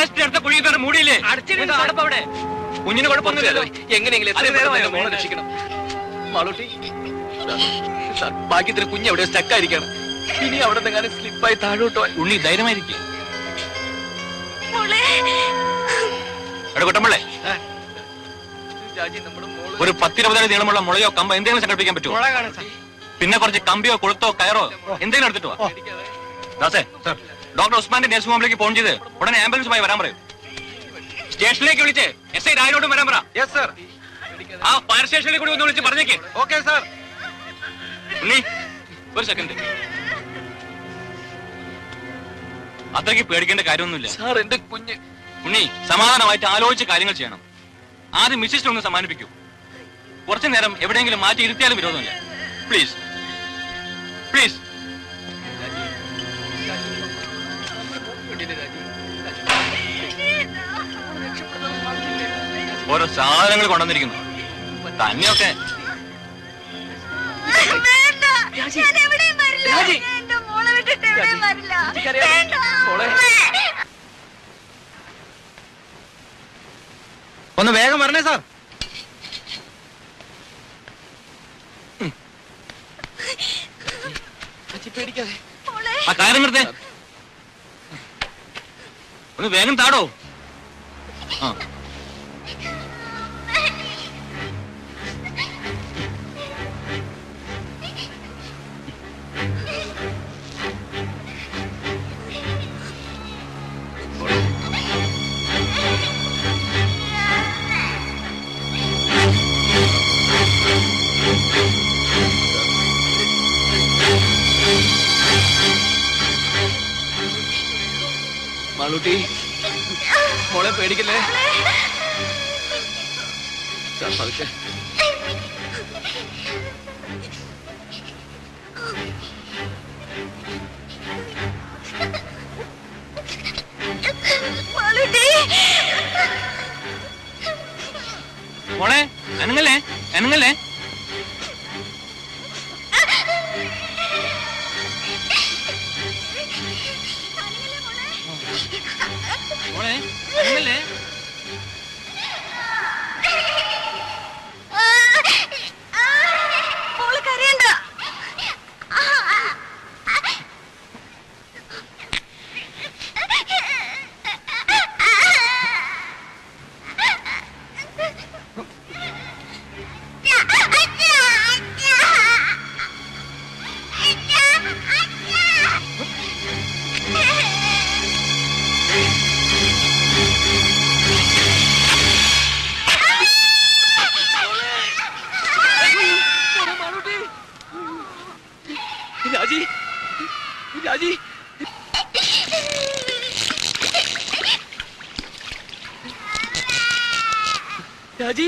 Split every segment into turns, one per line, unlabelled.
Test എടുത്ത കുഴി കയറി മൂടിയില്ലേ? അവിടെ കുഞ്ഞിന് കുഴപ്പമൊന്നുമില്ലല്ലോ.
എങ്ങനെയെങ്കിലും മോളെ രക്ഷിക്കണം. മാളൂട്ടി, ഭാഗ്യത്തിന് കുഞ്ഞ് എവിടെ സ്റ്റക്കായിരിക്കണം. ഇനി അവിടെ നിന്നെങ്ങാനും സ്ലിപ്പായി താഴോട്ടോ.
ഉണ്ണി ധൈര്യമായിരിക്കും. കുട്ടമ്പളെ, ഒരു 10-20 അടി നീളമുള്ള മുളയോ കമ്പോ എന്തെങ്കിലും സംഘടിപ്പിക്കാൻ പറ്റുമോ? പിന്നെ കുറച്ച് കമ്പിയോ കൊളുത്തോ കയറോ എന്തെങ്കിലും എടുത്തിട്ട് വാ. ദാസേ, ഡോക്ടർ ഉസ്മാന്റെ നഴ്സിംഗ് ഹോമിലേക്ക് ഫോൺ ചെയ്ത് ഉടനെ ആംബുലൻസുമായി വരാൻ പറയും. സ്റ്റേഷനിലേക്ക് വിളിച്ച് SI രാജോട്ടും വരാൻ പറ. ആ ഫയർ സ്റ്റേഷനിൽ കൂടി ഒന്ന് വിളിച്ച് പറഞ്ഞേക്ക്.
Okay sir.
ഉണ്ണി, ഒരു സെക്കൻഡ്. അത്രയ്ക്ക് പേടിക്കേണ്ട കാര്യമൊന്നുമില്ല
സാർ. എന്റെ കുഞ്ഞ്.
ഉണ്ണി, സമാധാനമായിട്ട് ആലോചിച്ച് കാര്യങ്ങൾ ചെയ്യണം. ആദ്യം മിസ്സിസ്റ്റ് ഒന്ന് സമ്മാനിപ്പിക്കൂ. കുറച്ചു നേരം എവിടെയെങ്കിലും മാറ്റി ഇരുത്തിയാലും വിരോധമില്ല. Please please. ഓരോ സാധനങ്ങൾ കൊണ്ടുവന്നിരിക്കുന്നു. തന്നെയൊക്കെ
ഒന്ന് വേഗം വരണേ സാർ.
ആ കാര്യം നിർത്തേ. ഒന്ന് വേഗം താടോ. ആ
മാളൂട്ടി, മോളെ പേടിക്കല്ലേ. പതുക്കെ.
മോളെ അനങ്ങല്ലേ അനങ്ങല്ലേ. മോളെ അനങ്ങല്ലേ.
രാജി, രാജി, രാജി.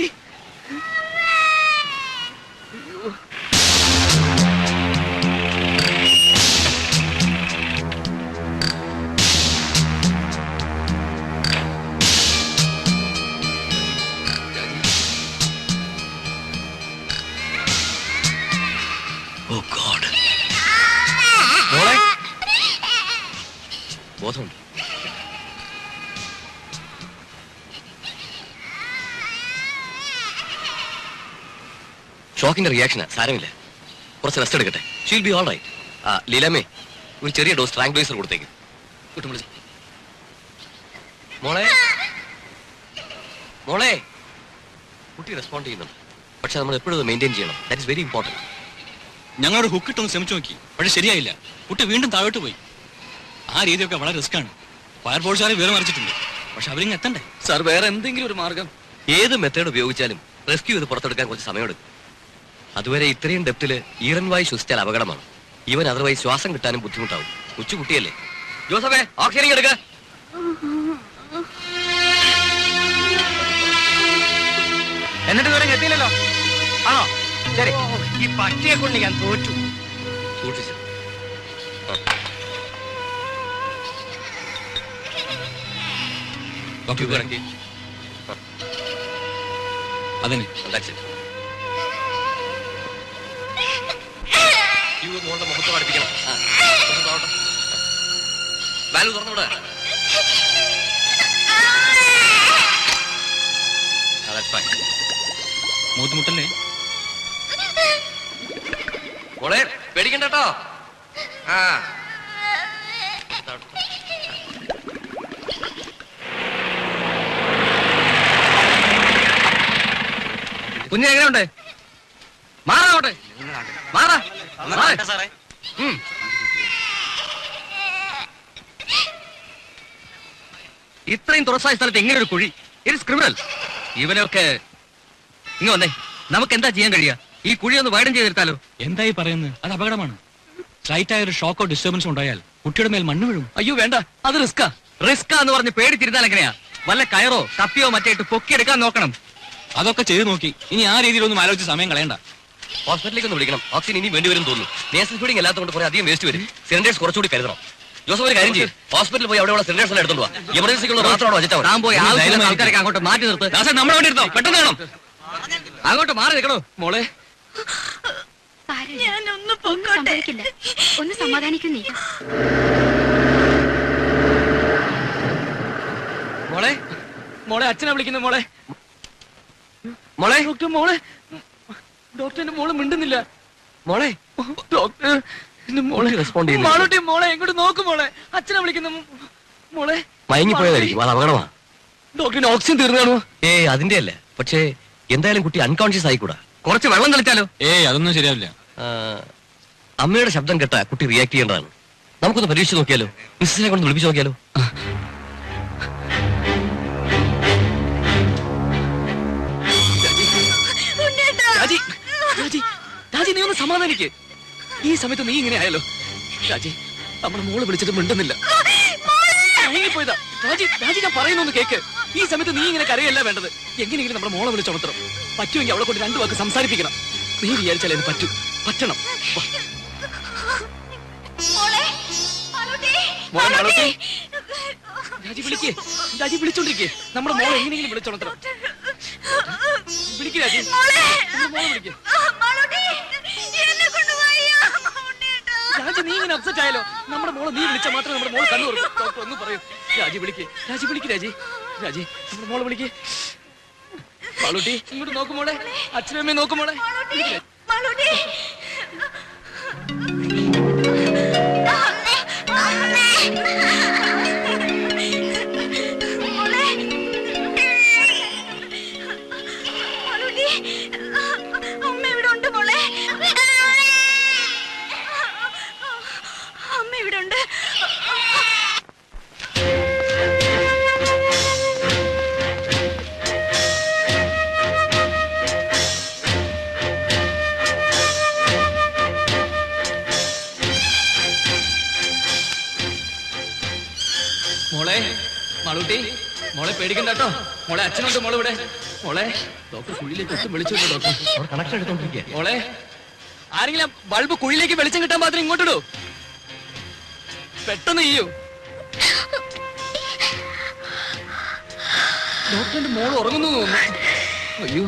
Oh God.
ബോധമുണ്ട്. ഷോക്കിന്റെ റിയാക്ഷനാ, സാരമില്ല. കുറച്ച് റെസ്റ്റ് എടുക്കട്ടെ. She'll be all right. ലീലാമ്മേ, ഒരു ചെറിയ ഡോസ് ട്രാങ്ക്വലൈസർ കൊടുത്തേക്ക്. മോളെ, മോളെ. കുട്ടി റെസ്പോണ്ട് ചെയ്യുന്നുണ്ട്, പക്ഷെ നമ്മൾ എപ്പോഴും മെയിൻറ്റെയിൻ ചെയ്യണം. That is very important.
ഞങ്ങളൊരു ഹുക്കിട്ടൊന്ന് ശ്രമിച്ചു നോക്കി, പക്ഷെ ശരിയായില്ല. കുട്ടി വീണ്ടും താഴോട്ട് പോയി. ആ രീതിയൊക്കെ വളരെ റിസ്ക്കാണ്. ഫയർഫോഴ്സുകാരെ വിവരം അറിയിച്ചിട്ടുണ്ട്, പക്ഷെ അവരിങ്ങ് എത്തണ്ടേ.
സാർ, വേറെ എന്തെങ്കിലും ഒരു മാർഗം? ഏത് മെത്തേഡ് ഉപയോഗിച്ചാലും റെസ്ക്യൂ ചെയ്ത് പുറത്തെടുക്കാൻ കുറച്ച് സമയമെടുക്കും. അതുവരെ ഇത്രയും ഡെപ്തില് ഈറൻ വായു ശ്വസിച്ചാൽ അപകടമാണ്. ഇവൻ അതർവൈസ് ശ്വാസം കിട്ടാനും ബുദ്ധിമുട്ടാവും. കൊച്ചുകുട്ടിയല്ലേ. ജോസഫേ, ഓക്സിജൻ എടുക്ക.
എന്നിട്ട് ഇതുവരെ എത്തിയില്ലല്ലോ. ആണോ? ശരി, ഈ പട്ടിയെ കൊണ്ട് ഞാൻ തോറ്റു.
സൂക്ഷിച്ചു.
അതിന്
മുഖത്ത് പഠിപ്പിക്കണം. വാൽവ് തുറന്നുവിടാ.
മൂത്തുമുട്ടല്ലേ?
മോളെ പേടിക്കണ്ടോ? ആ
കുഞ്ഞ് എങ്ങനെയുണ്ട്? മാറാട്ടെ, മാറാ. ഇത്രയും തുറസായ സ്ഥലത്ത് എങ്ങനെ ഒരു കുഴി? It's criminal. ഇവനൊക്കെ ഇങ്ങ് വന്നേ, നമുക്ക് എന്താ ചെയ്യാൻ കഴിയുക? ഈ കുഴി ഒന്ന് വൈഡൻ ചെയ്തെടുത്താലോ?
എന്തായി പറയുന്നത്? അത് അപകടമാണ്. സ്ലൈറ്റ് ആയ ഒരു ഷോക്കോ ഡിസ്റ്റർബൻസോ ഉണ്ടായാൽ കുട്ടിയുടെ മേൽ മണ്ണ് വീഴും.
അയ്യോ വേണ്ട, അത് റിസ്കാ. റിസ്കാ എന്ന് പറഞ്ഞ് പേടിച്ചിരുന്നാൽ എങ്ങനെയാ? വല്ല കയറോ കപ്പിയോ മറ്റേട്ട് പൊക്കിയെടുക്കാൻ നോക്കണം.
അതൊക്കെ ചെയ്ത് നോക്കി. ഇനി ആ രീതിയിലൊന്നും ആലോചിച്ച് സമയം കളയണ്ട.
ഹോസ്പിറ്റലിലേക്ക് ഒന്ന് വിളിക്കണം. ഓക്സിജൻ ഇനി വേണ്ടി വരും തോന്നുന്നു. നേഴ്സൽ ഫീഡിംഗ് അല്ലാത്തതുകൊണ്ട് കുറെ അധികം വേസ്റ്റ് വരും. സിലിണ്ടേഴ്സ് കുറച്ചുകൂടി കരുതണം. ജോസഫ് ഒരു കാര്യം ചെയ്യും, ഹോസ്പിറ്റലിൽ പോയി അവിടെയുള്ള സിലിണ്ടേഴ്സ് എല്ലാം എടുത്തോണ്ട് പോവാ. എമർജൻസിക്കുള്ള മാത്രമാണ് വെച്ചാൽ
താൻ പോയി ആവശ്യമുള്ള ആൾക്കാരൊക്കെ അങ്ങോട്ട് മാറ്റി നിർത്ത്.
നമ്മളെ വേണ്ടി ഇരുന്നോ? പെട്ടെന്ന് വേണം.
അങ്ങോട്ട് മാറി നിൽക്കണോ മോളെ?
ഞാനൊന്നും സംഭവിക്കില്ല. ഒന്ന് സമാധാനിക്കുന്നേ.
മോളെ, മോളെ അച്ഛനെ വിളിക്കുന്നു. മോളെ, മോളെ ഡോക്ടർ, മോളെ ഡോക്ടറിന്റെ മോള് മിണ്ടുന്നില്ല. മോളെ ഡോക്ടർ മോളെ റെസ്പോണ്ട് ചെയ്യുന്നു. മാളൂട്ടി മോളെ എങ്ങോട്ട് നോക്കും? മോളെ അച്ഛനെ വിളിക്കുന്നു. മോളെ
മയങ്ങിപ്പോയതായിരിക്കും, അത് അപകടമാണ്.
ഡോക്ടറിന് ഓക്സിജൻ തീർന്നാണോ?
അതിന്റെ അല്ല, പക്ഷേ എന്തായാലും കുട്ടി അൺകോൺഷ്യസ് ആയിക്കൂടാ.
കുറച്ച് വെള്ളം കളിച്ചാലോ?
അതൊന്നും ശരിയാവില്ല.
അമ്മയുടെ ശബ്ദം കേട്ട കുട്ടി റിയാക്ട് ചെയ്യേണ്ടതാണ്. നമുക്കൊന്ന് പരീക്ഷിച്ച് നോക്കിയാലോ? മിസ്സിനെ കൊണ്ട് വിളിപ്പിച്ച് നോക്കിയാലോ?
രാജി, രാജി, രാജി നീ ഒന്ന് സമാധാനിക്ക്. ഈ സമയത്ത് നീ ഇങ്ങനെ ആയാലോ? രാജി, നമ്മുടെ മോള് വിളിച്ചിട്ട് മിണ്ടുന്നില്ല. പോയതാ രാജി. രാജി ഞാൻ പറയുന്നൊന്ന് കേക്ക്. ഈ സമയത്ത് നീ ഇങ്ങനെ കരയല്ല വേണ്ടത്. എങ്ങനെയെങ്കിലും നമ്മുടെ മോളെ വിളിച്ചുണർത്തണം. പറ്റുമെങ്കിൽ അവളെ കൊണ്ട് 2 വാക്ക് സംസാരിപ്പിക്കണം. നീ വിചാരിച്ചാലേ പറ്റൂ. പറ്റണം. മോളെ മാളൂട്ടി, രാജി വിളിക്കേ. രാജി വിളിച്ചോണ്ടിരിക്കേ. നമ്മുടെ മോളെ എങ്ങനെയെങ്കിലും വിളിച്ചുണർത്തണം. വിളിക്ക് രാജി, മോളെ വിളിക്കേ. രാജി നീ ഇങ്ങനെ അപ്സെറ്റ് ആയാലോ? നമ്മുടെ മോളെ നീ വിളിച്ചാൽ മാത്രമേ നമ്മുടെ മോളെ കണ്ണു തുറക്കൂ. ഡോക്ടർ ഒന്ന് പറയൂ. രാജി വിളിക്കേ. രാജി വിളിക്ക്. രാജി, രാജി നമ്മുടെ മോളെ വിളിക്കേ. മാളൂട്ടി ഇങ്ങോട്ട് നോക്കുമോളെ. അച്ഛനും അമ്മയും നോക്കുമോളെ.
അമ്മ ഇവിടെ ഉണ്ട് മോളെ. അമ്മ ഇവിടെ ഉണ്ട്.
മോളെ മാളൂട്ടി, മോളെ പേടിക്കണ്ട കേട്ടോ. മോളെ അച്ഛനുണ്ട് മോളെ ഇവിടെ. മോളെ ഡോക്ടർ കുഴിയിലേക്ക് ഒട്ടും വെളിച്ചമില്ല. Doctor
connection എടുത്തോണ്ടിരിക്കുക.
മോളെ ആരെങ്കിലും ബൾബ് കുഴിയിലേക്ക് വെളിച്ചം കിട്ടാൻ മാത്രം ഇങ്ങോട്ടിടൂ. പെട്ടെന്ന് ചെയ്യൂ. ഡോക്ടറിന്റെ മോൾ ഉറങ്ങുന്നു തോന്നുന്നു. അയ്യോ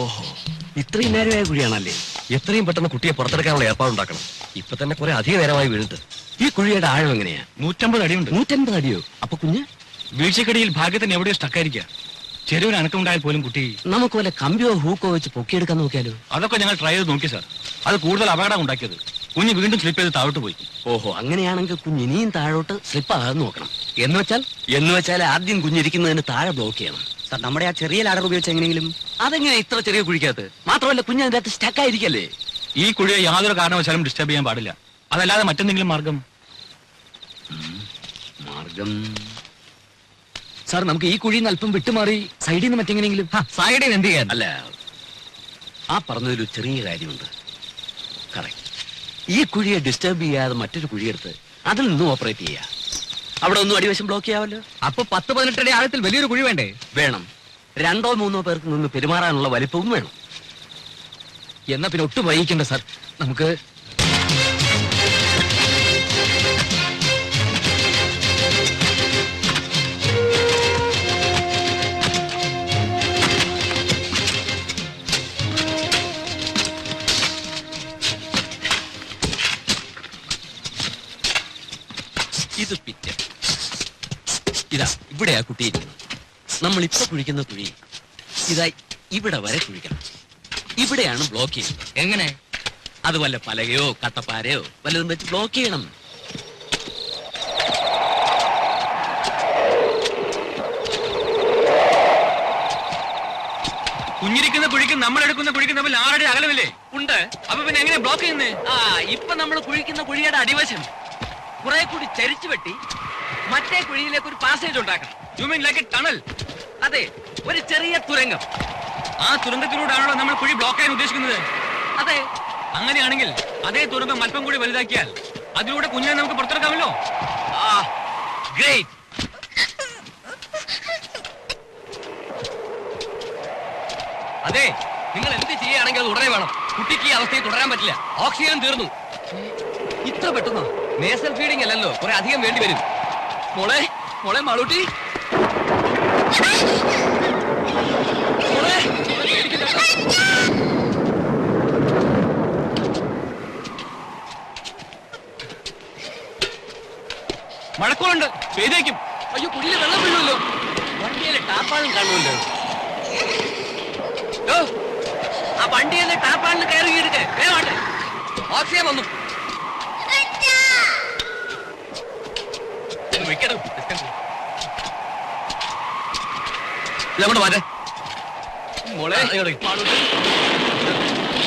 ഓഹോ, ഇത്രയും നേരമായ കുഴിയാണല്ലേ? എത്രയും പെട്ടെന്ന് കുട്ടിയെ പുറത്തെടുക്കാനുള്ള ഏർപ്പാടുണ്ടാക്കണം. ഇപ്പൊ തന്നെ കുറെ അധിക നേരമായി വീണിട്ട്. ഈ കുഴിയുടെ ആഴം എങ്ങനെയാ?
150 അടിയുണ്ട്.
150 അടിയോ? അപ്പൊ കുഞ്ഞ്
വീഴ്ചക്കടിയിൽ ഭാഗ്യത്തിന് എവിടെയോ സ്റ്റക്കായിരിക്കുക. ചെരുവിന് അനക്കമുണ്ടായാൽ പോലും കുട്ടി.
നമുക്ക് വല്ല കമ്പിയോ ഹൂക്കോ വെച്ച് പൊക്കിയെടുക്കാൻ നോക്കിയാലോ?
അതൊക്കെ ഞങ്ങൾ ട്രൈ ചെയ്ത് നോക്കി സാർ. അത് കൂടുതൽ അപകടം ഉണ്ടാക്കിയത്. കുഞ്ഞ് വീണ്ടും സ്ലിപ്പ് ചെയ്ത് താഴോട്ട് പോയി.
ഓഹോ, അങ്ങനെയാണെങ്കിൽ കുഞ്ഞ് ഇനിയും താഴോട്ട് സ്ലിപ്പ് ആകാൻ നോക്കണം. എന്ന് വെച്ചാൽ ആദ്യം കുഞ്ഞിരിക്കുന്നതിന് താഴെ ബ്ലോക്ക് ചെയ്യണം.
സാർ നമ്മുടെ ആ ചെറിയ ലാഡർ ഉപയോഗിച്ച് എങ്ങനെയെങ്കിലും.
അതെങ്ങനെ ഇത്ര ചെറിയ കുഴിക്കകത്ത്? മാത്രമല്ല കുഞ്ഞ് അതിന്റെ അകത്ത് സ്റ്റക്ക് ആയിരിക്കല്ലേ?
ഈ കുഴിയെ യാതൊരു കാരണവശാലും ഡിസ്റ്റർബ് ചെയ്യാൻ പാടില്ല. അതല്ലാതെ മറ്റെന്തെങ്കിലും മാർഗം?
മാർഗം
സാർ, നമുക്ക് ഈ കുഴിയിൽ നിന്ന് അല്പം വിട്ടുമാറി സൈഡിൽ നിന്ന് മറ്റെങ്ങനെയെങ്കിലും.
സൈഡിൽ എന്ത് ചെയ്യാൻ?
അല്ല, ആ പറഞ്ഞൊരു ചെറിയ കാര്യമുണ്ട്. കറക്റ്റ്. ഈ കുഴിയെ ഡിസ്റ്റർബ് ചെയ്യാതെ മറ്റൊരു കുഴിയെടുത്ത് അതിൽ നിന്നും ഓപ്പറേറ്റ് ചെയ്യാം. അവിടെ ഒന്നും അടിവശം ബ്ലോക്ക് ചെയ്യാമല്ലോ.
അപ്പൊ 10-18 അടി ആഴത്തിൽ വലിയൊരു കുഴി വേണ്ടേ?
വേണം. 2-3 പേർക്ക് നിന്ന് പെരുമാറാനുള്ള വലിപ്പവും വേണം.
എന്നാ പിന്നെ ഒട്ടും വൈകിക്കണ്ട സാർ, നമുക്ക്
ഇത് പിറ്റ്. ഇതാ ഇവിടെയാ കുട്ടിയിരിക്കുന്നത്. നമ്മൾ ഇപ്പൊ കുഴിക്കുന്ന കുഴി ഇതാ ഇവിടെ വരെ കുഴിക്കണം. ഇവിടെയാണ് ബ്ലോക്ക് ചെയ്യുന്നത്.
എങ്ങനെ?
അത് വല്ല പലകയോ കട്ടപ്പാരയോ വല്ലതും വെച്ച് ബ്ലോക്ക് ചെയ്യണം.
കുഞ്ഞിരിക്കുന്ന കുഴിക്കും നമ്മൾ എടുക്കുന്ന കുഴിക്കും തമ്മിൽ 6 അടി അകലമില്ലേ?
ഉണ്ട്.
അപ്പൊ പിന്നെ എങ്ങനെ ബ്ലോക്ക് ചെയ്യുന്നേ?
ഇപ്പൊ നമ്മൾ കുഴിക്കുന്ന കുഴിയുടെ അടിവശം കുറെ കൂടി ചരിച്ചു വെട്ടി മറ്റേ കുഴിയിലേക്ക് ഒരു പാസേജ് ഉണ്ടാക്കണം.
You mean like A tunnel?
അതെ, ഒരു ചെറിയ തുരങ്കം.
ആ തുരങ്കത്തിലൂടെയാണല്ലോ നമ്മൾ കുഴി ബ്ലോക്ക് ചെയ്യാൻ ഉദ്ദേശിക്കുന്നത്.
അതെ.
അങ്ങനെയാണെങ്കിൽ അതേ തുരങ്കം അല്പം കൂടി വലുതാക്കിയാൽ അതിലൂടെ കുഞ്ഞിനെ നമുക്ക് പുറത്തിറക്കാമല്ലോ.
ഗ്രേറ്റ്. അതെ, നിങ്ങൾ എന്ത് ചെയ്യുകയാണെങ്കിൽ അത് ഉടനെ വേണം. കുട്ടിക്ക് ഈ അവസ്ഥയിൽ തുടരാൻ പറ്റില്ല. ഓക്സിജൻ തീർന്നു. ഇത്ര പെട്ടെന്നോ? നേസൽ ഫീഡിംഗ് അല്ലല്ലോ, കുറെ അധികം വേണ്ടി വരും.
മോളെ മോളെ മാളൂട്ടി, മോളെ
മഴക്കോളുണ്ട്, പെയ്തേക്കും.
അയ്യോ, കുഴിയിൽ വെള്ളം വീഴുമല്ലോ.
വണ്ടിയിലെ ടാപ്പാളും കാണുമല്ലോ. ആ വണ്ടിയിലെ ടാപ്പാളിന് കയറി എടുക്ക. വേണോട്ടെ, ഓക്സിജൻ വന്നു. വെക്കണം. ഇതങ്ങോട്ട് മാറ്റേ.
മോളെ മാളൂട്ടി,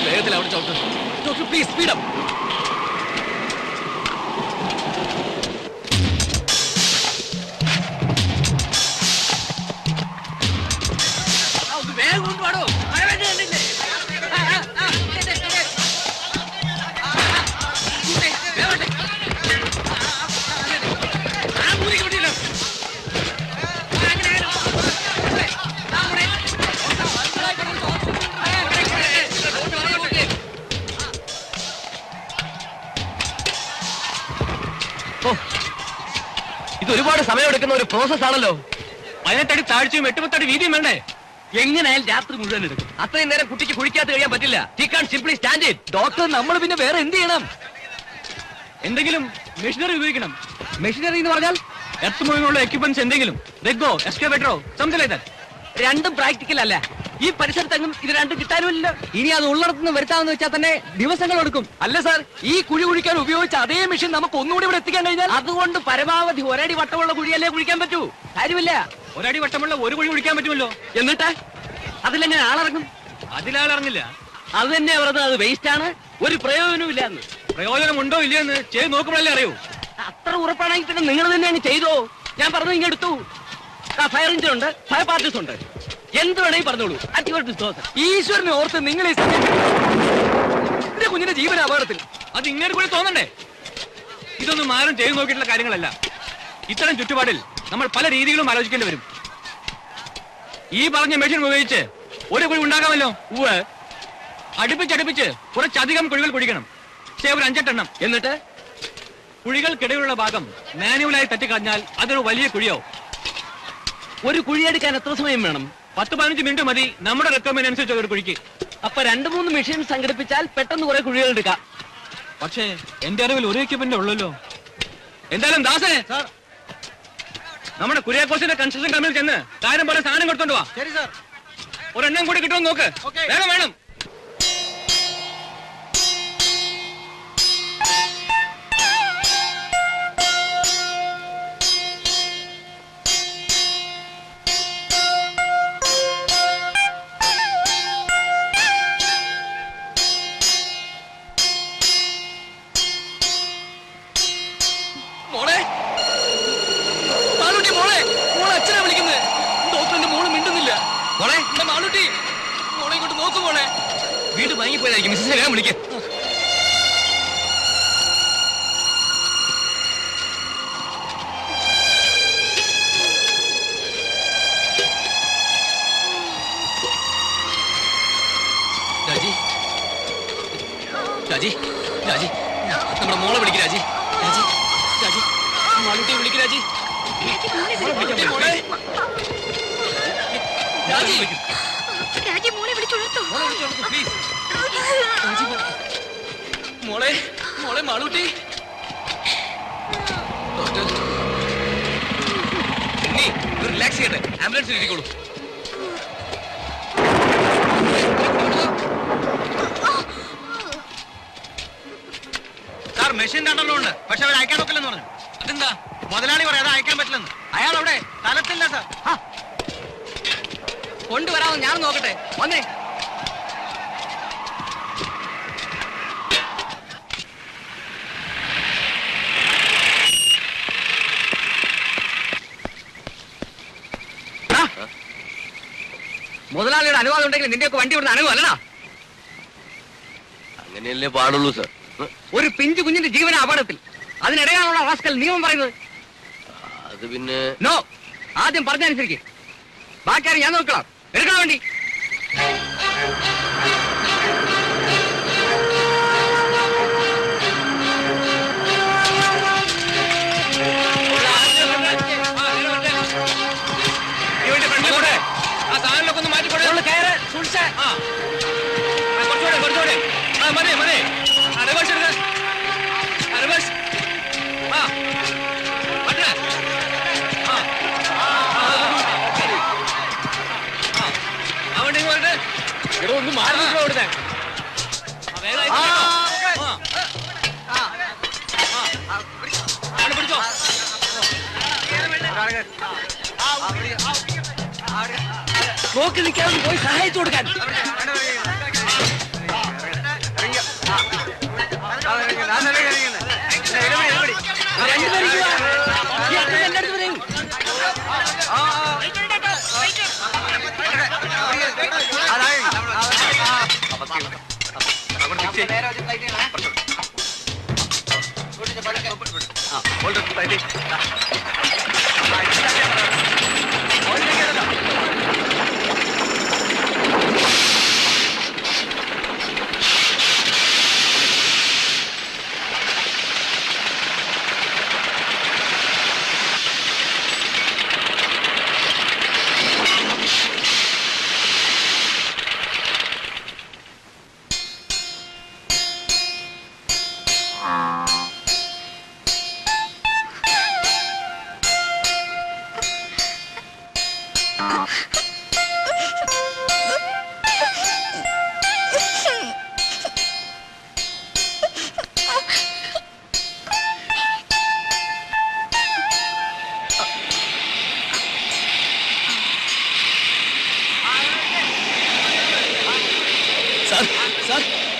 വേഗത്തിൽ അവിടെ ചോട്ട്. Doctor please speed up.
വേഗം കൊണ്ടുപാടോ, മഴ വേണ്ടി കണ്ടില്ലേ? ഇത് ഒരുപാട് സമയമെടുക്കുന്ന ഒരു പ്രോസസ് ആണല്ലോ.
18 അടി താഴ്ചയും 8-10 അടി വീതിയും വേണ്ടേ?
എങ്ങനെയായാലും രാത്രി മുഴുവൻ എടുക്കും. അത്രയും നേരം കുട്ടിക്ക് കുഴിക്കാത്ത കഴിയാൻ പറ്റില്ല. He can simply stand it.
Doctor, നമ്മൾ പിന്നെ വേറെ എന്ത് ചെയ്യണം?
എന്തെങ്കിലും മെഷീനറി ഉപയോഗിക്കണം.
മെഷീനറി എന്ന് പറഞ്ഞാൽ
എർത്ത് മൂവിങ്ങുള്ള എക്യുപ്മെന്റ്സ് എന്തെങ്കിലും, റെഗോ, എക്സ്കവേറ്ററോ, സംതിങ് ലൈക്ക് ദാറ്റ്.
രണ്ടും പ്രാക്ടിക്കൽ അല്ല. ഈ പരിസരത്തെങ്ങും ഇത് രണ്ടും കിട്ടാനുമില്ല.
ഇനി അത് ഉള്ളിടത്തുനിന്ന് വരുത്താമെന്ന് വെച്ചാൽ തന്നെ ദിവസങ്ങൾ എടുക്കും. അല്ല സാർ, ഈ കുഴി കുഴിക്കാൻ ഉപയോഗിച്ച അതേ മെഷീൻ നമുക്ക് ഒന്നുകൂടി ഇവിടെ എത്തിക്കാൻ കഴിഞ്ഞാൽ?
അതുകൊണ്ട് പരമാവധി ഒരടി വട്ടമുള്ള കുഴിയല്ലേ കുഴിക്കാൻ പറ്റൂ. കാര്യമില്ല.
ഒരടി വട്ടമുള്ള ഒരു കുഴി കുഴിക്കാൻ പറ്റുമല്ലോ.
എന്നിട്ട് അതിലെങ്ങനെ ആളിറങ്ങും?
അതിലാളിറങ്ങില്ല.
അത് തന്നെ പറഞ്ഞത്, അത് വേസ്റ്റ് ആണ്, ഒരു പ്രയോജനവും ഇല്ല എന്ന്.
പ്രയോജനമുണ്ടോ ഇല്ലയെന്ന് ചെയ്ത് നോക്കുമ്പോഴല്ലേ അറിയൂ.
അത്ര ഉറപ്പാണെങ്കിൽ പിന്നെ നിങ്ങൾ തന്നെ അങ്ങ് ചെയ്തോ. ഞാൻ പറഞ്ഞു ഇങ്ങ് എടുത്തു. ഫയർ എഞ്ചിൻ ഉണ്ട്, ഫയർ പാർട്ടീസ് ഉണ്ട്, എന്ത് വേണമെങ്കിൽ പറഞ്ഞോളൂ.
ഈശ്വരനെ ഓർത്ത് നിങ്ങൾ ഈ എന്റെ കുഞ്ഞിന്റെ ജീവന അപകടത്തിൽ.
അത് ഇങ്ങനെ കൂടി തോന്നണ്ടേ? ഇതൊന്നും ആരും ചെയ്തു നോക്കിയിട്ടുള്ള കാര്യങ്ങളല്ല. ഇത്തരം ചുറ്റുപാടിൽ നമ്മൾ പല രീതികളും ആലോചിക്കേണ്ടി വരും. ഈ പറഞ്ഞ മെഷീൻ ഉപയോഗിച്ച് ഒരു കുഴി ഉണ്ടാക്കാമല്ലോ. അടുപ്പിച്ചടുപ്പിച്ച് കുറച്ചധികം കുഴികൾ കുഴിക്കണം. ഒരു 5-8 എണ്ണം.
എന്നിട്ട്
കുഴികൾക്കിടയിലുള്ള ഭാഗം മാനുവലായി തട്ടിക്കളഞ്ഞാൽ അതൊരു വലിയ കുഴിയോ.
ഒരു കുഴിയെടുക്കാൻ എത്ര സമയം വേണം?
10-15 മിനിറ്റ് മതി നമ്മുടെ റിക്വയർമെന്റ് അനുസരിച്ച് ഒരു കുഴിക്ക്.
അപ്പൊ 2-3 മെഷീൻ സംഘടിപ്പിച്ചാൽ പെട്ടെന്ന് കുറെ കുഴികൾ എടുക്കാം.
പക്ഷേ എന്റെ അറിവിൽ ഒരു എക്യുപ്മെന്റ് ഉള്ളല്ലോ. എന്തായാലും ദാസേ, നമ്മുടെ കുര്യാക്കോസിന്റെ കൺസ്ട്രക്ഷൻ കമ്പനിയിൽ ചെന്ന് കാര്യം പോലെ സാധനം കൊടുത്തോണ്ട് വാ.
ശരി സാർ.
ഒരെണ്ണം കൂടി കിട്ടുമെന്ന് നോക്ക്. വേണം വേണം.
മോളെ
എന്റെ മാളൂട്ടി മോളെ ഇങ്ങോട്ട് നോക്കൂ മോളെ.
വീണ്ടും വാങ്ങിപ്പോയതായിരിക്കും. മിസ്സിനെ വേഗം വിളിക്കാം. രാജി രാജി രാജി നമ്മുടെ മോളെ വിളിക്ക് രാജി. രാജി രാജി മാളൂട്ടിയെ വിളിക്ക് രാജി. മാളൂട്ടിയെ മോളെ. രാജി
രാജി മോളെ വിളിച്ചുണർത്തോ.
മോളെ വിളിച്ചോളൂ പ്ലീസ്.
മോളെ മോളെ മാളൂട്ടി. ഡോക്ടർ
നീ റിലാക്സ് ചെയ്യട്ടെ. ആംബുലൻസിൽ ഇരിക്കോളൂ.
സാർ മെഷീൻ രണ്ടെണ്ണം ഉണ്ട്, പക്ഷെ അവർ അയക്കാൻ നോക്കില്ലെന്ന് പറഞ്ഞു.
അതെന്താ?
മുതലാളി പറയാതെ അയക്കാൻ പറ്റില്ലെന്ന്. അയാൾ അവിടെ സ്ഥലത്തില്ല സാർ.
കൊണ്ടുവരാമോ ഞാൻ നോക്കട്ടെ. വന്നേ. മുതലാളിയുടെ അനുവാദം ഉണ്ടെങ്കിൽ നിന്റെയൊക്കെ വണ്ടി ഇവിടുന്ന് അനുവല്ലടാ.
അങ്ങനെയല്ലേ പാടുള്ളൂ സർ.
ഒരു പിഞ്ചു കുഞ്ഞിന്റെ ജീവന അപകടത്തിൽ അതിനിടയാണുള്ള റാസ്കൽ നിയമം പറയുന്നത്.
അത് പിന്നെ
നോ, ആദ്യം പറഞ്ഞനുസരിക്ക്. ബാക്കിയാരും ഞാൻ നോക്കണം. എടുക്കാൻ വേണ്ടി
ആ സാധനങ്ങളൊക്കെ ഒന്ന് മാറ്റിക്കൊടേ.
കയറ് സൂക്ഷിച്ചേ.
കുറച്ചുകൂടെ ആ മതി മതി. റിവേഴ്സ് എടുക്ക. റിവേഴ്സ്. ആ മറ്റേ അവിടെ ഇങ്ങോട്ട്
ഒന്ന് മാറി ഇവിടുത്തെ.
പിടിച്ചോ.
നോക്കി നിൽക്കാതെ പോയി സഹായിച്ചു കൊടുക്കാൻ.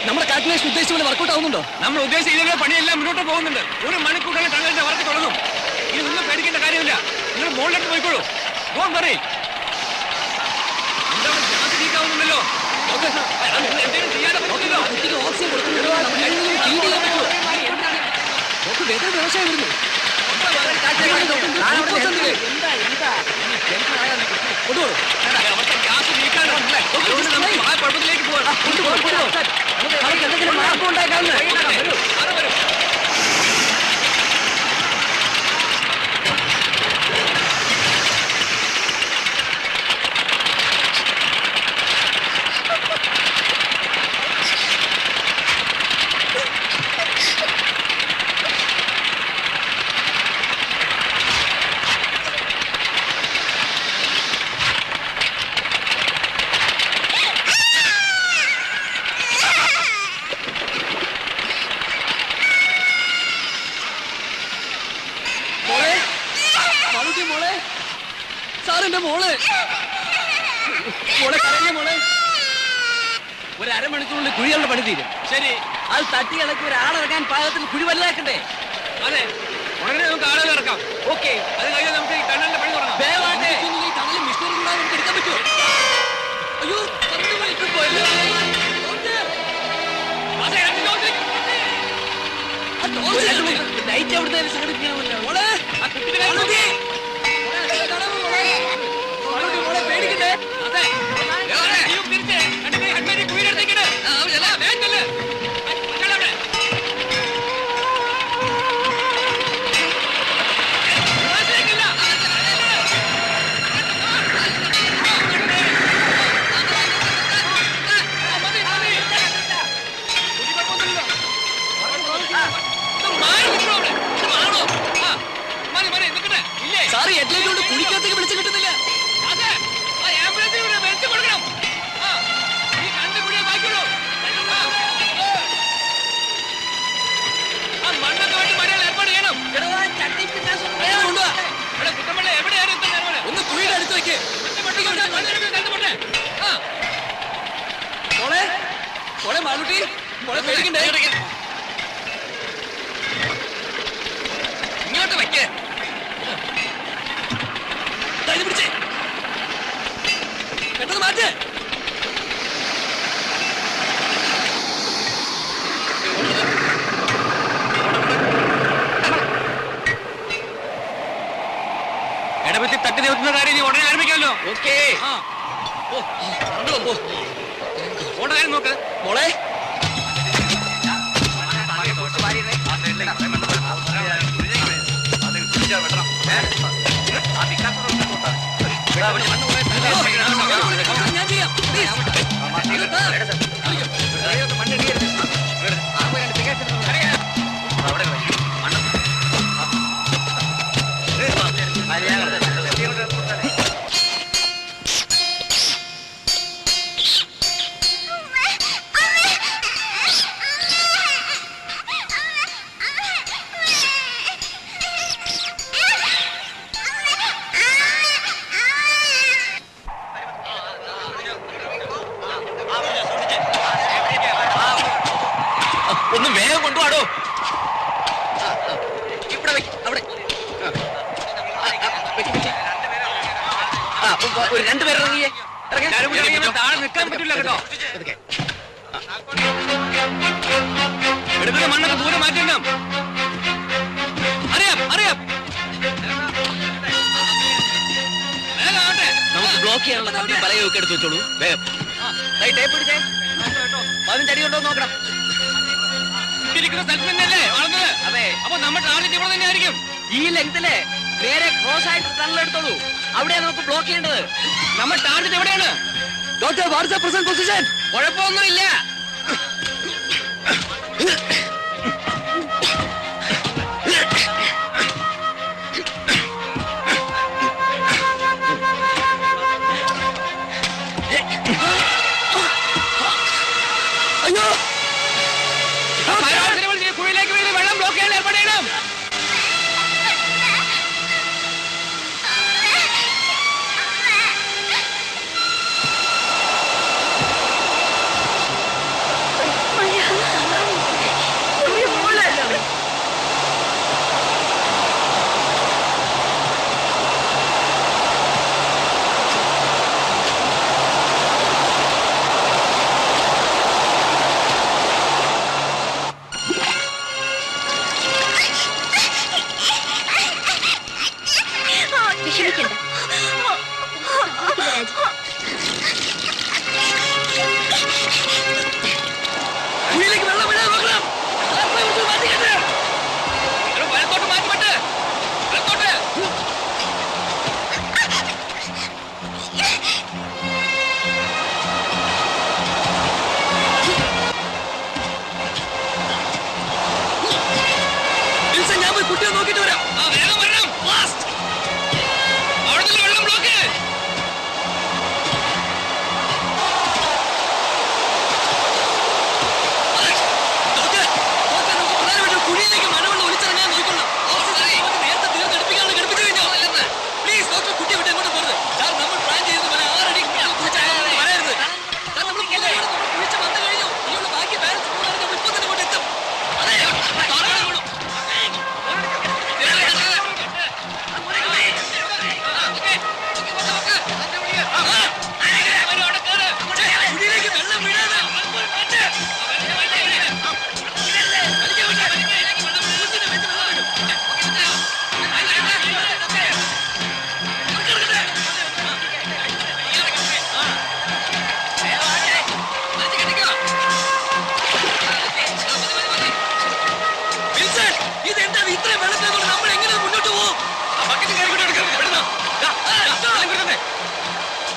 നമ്മുടെ കാൽക്കുലേഷൻ ഉദ്ദേശിച്ച പോലെ വർക്കൗട്ട് ആവുന്നുണ്ടോ?
നമ്മൾ ഉദ്ദേശിച്ച പണിയെല്ലാം മുന്നോട്ട് പോകുന്നുണ്ട്. ഒരു മണിക്കൂറിൽ തങ്ങളുടെ വർക്ക് തുടങ്ങും. ഇനി ഒന്നും പേടിക്കേണ്ട കാര്യമില്ല. നിങ്ങൾ മുകളിലേക്ക് പോയിക്കോളൂ. പോകാൻ പറയും. എന്താണ് ഗ്യാസ് ലീക്ക് ആവുന്നുണ്ടല്ലോ. എന്തെങ്കിലും ചെയ്യാതെ പറ്റില്ലല്ലോ.
ഓക്സിജൻ കൊടുക്കുന്നുണ്ടോ? വേദന വ്യവസായം വരുന്നു. കൊണ്ടുപോകും.
അവർക്ക് ഗ്യാസ് ലീക്കാണ്. അതുകൊണ്ട് നമുക്ക് ആ കുഴപ്പത്തിലേക്ക് പോകാം.
എന്തെങ്കിലും മാർഗം ഉണ്ടാക്കാവുന്ന. സാറിന്റെ മോള് മോളെ കരഞ്ഞ മോളെ. ഒരു അരമണിക്കൂറിൽ കുഴികളുടെ പണി തീരും.
ശരി,
അത് തട്ടി ഇളക്കി ഒരാളിറങ്ങാൻ പാകത്തിൽ കുഴി വലുതാക്കണ്ടേ?
അതെ. ഉടനെ നമുക്ക് ആളുകൾ ഇറക്കാം.
ഓക്കെ,
അത് കഴിഞ്ഞാൽ നമുക്ക് ഈ ടണലിന്റെ പണി തുടങ്ങാം.
ദയവായിട്ട് ഈ ടണലിൽ മിഷനറി കൂടാതെ നമുക്ക് എടുക്കാൻ പറ്റുമോ? നൈറ്റ് അവിടുത്തെ സംഘടിപ്പിക്കാമല്ലോ. മോളെ, ആ കുട്ടിയുടെ കയ്യിൽ നോക്കി. മോളെ പേടിക്കണ്ടേ? അതെ. നീ തിരിച്ച് അഡ്മിറ്റ് കുയിലെടുത്തേക്കിട്. വേഗം ചെല്ല്. അവിടെ സാറ് ഹെഡ്ലൈറ്റ് കൊണ്ട് കുടിക്കകത്തേക്ക് വിളിച്ചു കിട്ടുന്നില്ല. ഒന്ന് കുഴിയുടെ അടുത്ത് വെക്ക്. മോളെ മോളെ മാളുട്ടി, മോളെ പേടിക്കണ്ടേ? ഇങ്ങോട്ട് വെക്ക്. ഇത് പിടിച്ചേ, പെട്ടെന്ന് മാറ്റ്.
ഇടപെത്തി തട്ടി നിവർത്തുന്ന കാര്യം നീ ഉടനെ ആരംഭിക്കാമല്ലോ.
ഓക്കേ.
ഓടെ കാര്യം നോക്ക്.
മോളെ ഞാൻ ചെയ്യാം.
ഒന്ന് വേഗം കൊണ്ടുപോടോ.
ഇവിടെ അവിടെ ഒരു രണ്ടുപേർ ഇറങ്ങിയേ.
താഴെ നിൽക്കാൻ പറ്റില്ല കേട്ടോ. എടുക്കുന്ന മണ്ണൊക്കെ ദൂരെ മാറ്റണം. അറിയാം അറിയാം.
നമുക്ക് ബ്ലോക്ക് ചെയ്യാനുള്ള കമ്പി പലയൊക്കെ എടുത്ത് വെച്ചോളൂ. വേഗം ടേപ്പ് പിടിച്ചേ. 15 അടി കൊണ്ടോ നോക്കണം.
ഇരിക്കുന്ന സ്ഥലത്ത് തന്നെയല്ലേ വളർന്നത്?
അതെ.
അപ്പൊ നമ്മുടെ ടാർഗറ്റ് ഇവിടെ തന്നെ ആയിരിക്കും.
ഈ ലെങ്തില് നേരെ ക്രോസ് ആയിട്ട് ടണലെടുത്തോളൂ. അവിടെയാണ് നമുക്ക് ബ്ലോക്ക് ചെയ്യേണ്ടത്.
നമ്മുടെ ടാർഗറ്റ് എവിടെയാണ്?
ഡോക്ടർ വാട്സ് പ്രസന്റ് പൊസിഷൻ?
കുഴപ്പമൊന്നുമില്ല.
അയ്യോ,
കുഴിയിലേക്ക് വീട് വെള്ളം ബ്ലോക്ക് ചെയ്യാൻ ഏർപ്പെടണം.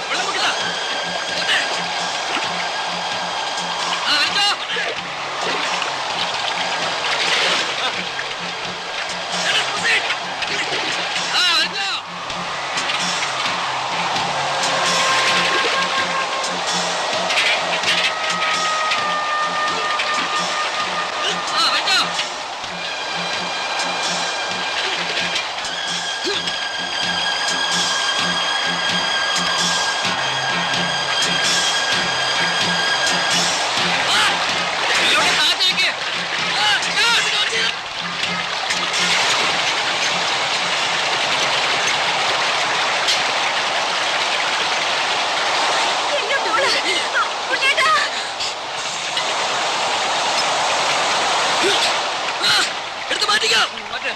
വെള്ളം മുക്കിതാ. ആ, വലിച്ചോ. ആ, വലിച്ചോ. ആ, വലിച്ചോ. ഇതിലോട്ട് താഴ്ത്തി വെക്ക്. ആ,
എന്റെ മോള് ഉണ്ണേട്ടാ.
എടുത്ത് മാറ്റിക്കാം.
മറ്റേ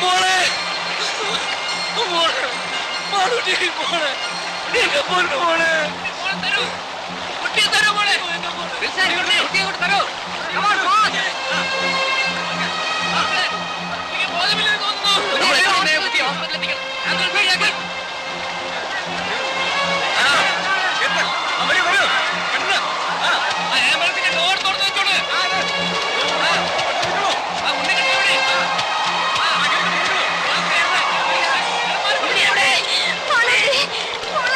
മോളെ മോളെ മാളൂട്ടി മോളെ എന്റെ പൊന്നു മോളെ തരൂ കുട്ടിയെ തരൂ മോളെ കുട്ടിയെ കൊണ്ട് തരൂ ബോധമില്ലെന്ന് തോന്നുന്നു ആംബുലൻസിന്റെ ഡോർ തുറന്നു വെച്ചോളൂ
മോളെ, മോളെ.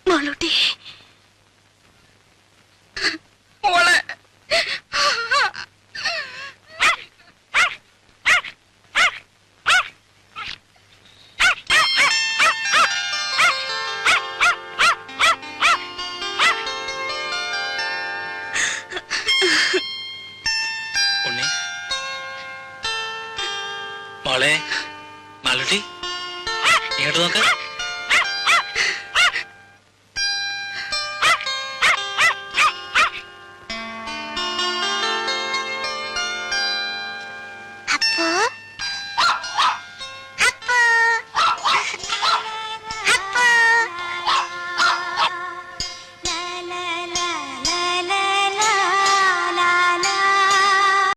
മാളൂട്ടി
മോളെ ഉണ്ണി മോളെ മാലൂട്ടി ഇങ്ങോട്ട് നോക്ക്